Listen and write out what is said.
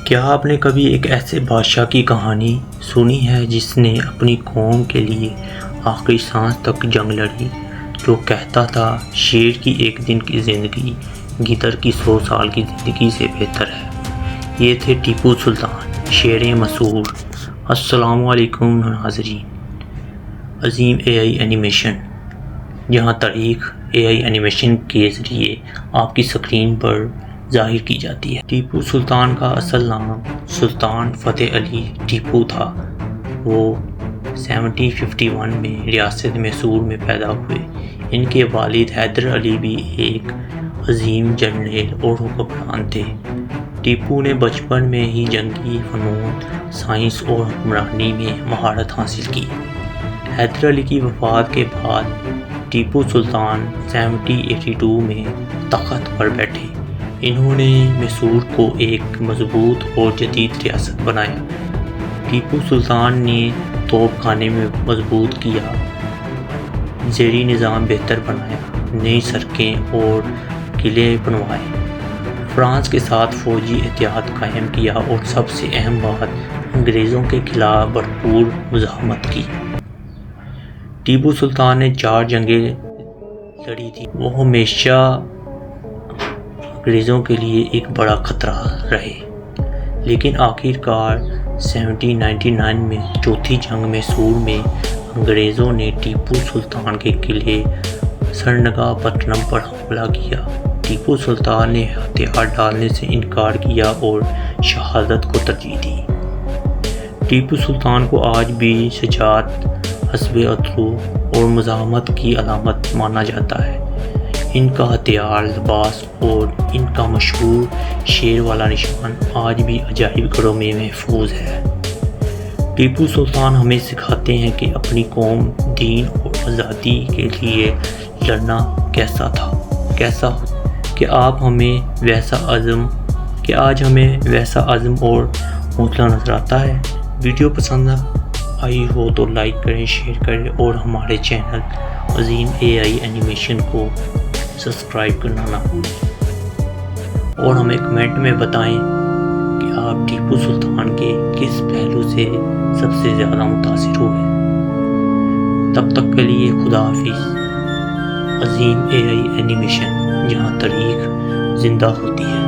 کیا آپ نے کبھی ایک ایسے بادشاہ کی کہانی سنی ہے جس نے اپنی قوم کے لیے آخری سانس تک جنگ لڑی، جو کہتا تھا شیر کی ایک دن کی زندگی گیدڑ کی 100 سال کی زندگی سے بہتر ہے؟ یہ تھے ٹیپو سلطان، شیر مسحور۔ السلام علیکم ناظرین۔ عظیم اے آئی اینیمیشن، جہاں تاریخ اے آئی اینیمیشن کے ذریعے آپ کی سکرین پر ظاہر کی جاتی ہے۔ ٹیپو سلطان کا اصل نام سلطان فتح علی ٹیپو تھا۔ وہ 1751 میں ریاست میسور میں پیدا ہوئے۔ ان کے والد حیدر علی بھی ایک عظیم جرنیل اور حکمران تھے۔ ٹیپو نے بچپن میں ہی جنگی فنون، سائنس اور حکمرانی میں مہارت حاصل کی۔ حیدر علی کی وفات کے بعد ٹیپو سلطان 1782 میں تخت پر بیٹھے۔ انہوں نے میسور کو ایک مضبوط اور جدید ریاست بنایا۔ ٹیپو سلطان نے توپ خانے میں مضبوط کیا، زیریں نظام بہتر بنایا، نئی سڑکیں اور قلعے بنوائے، فرانس کے ساتھ فوجی اتحاد قائم کیا اور سب سے اہم بات، انگریزوں کے خلاف بھرپور مزاحمت کی۔ ٹیپو سلطان نے 4 جنگیں لڑی تھیں۔ وہ ہمیشہ انگریزوں کے لیے ایک بڑا خطرہ رہے، لیکن آخر کار 1799 میں چوتھی جنگ میسور میں انگریزوں نے ٹیپو سلطان کے قلعے سرنگا پٹم پر حملہ کیا۔ ٹیپو سلطان نے ہتھیار ڈالنے سے انکار کیا اور شہادت کو ترجیح دی۔ ٹیپو سلطان کو آج بھی شجاعت، حسب اترو اور مزاحمت کی علامت مانا جاتا ہے۔ ان کا ہتھیار، لباس اور ان کا مشہور شیر والا نشان آج بھی عجائب گھروں میں محفوظ ہے۔ ٹیپو سلطان ہمیں سکھاتے ہیں کہ اپنی قوم، دین اور آزادی کے لیے لڑنا کیسا ہو، کہ آج ہمیں ویسا عزم اور حوصلہ نظر آتا ہے۔ ویڈیو پسند آئی ہو تو لائک کریں، شیئر کریں اور ہمارے چینل عظیم اے آئی اینیمیشن کو سبسکرائب کرنا نہ بھولیں، اور ہمیں کمنٹ میں بتائیں کہ آپ ٹیپو سلطان کے کس پہلو سے سب سے زیادہ متاثر ہوئے۔ تب تک کے لیے خدا حافظ۔ عظیم اے آئی اینیمیشن، جہاں تاریخ زندہ ہوتی ہے۔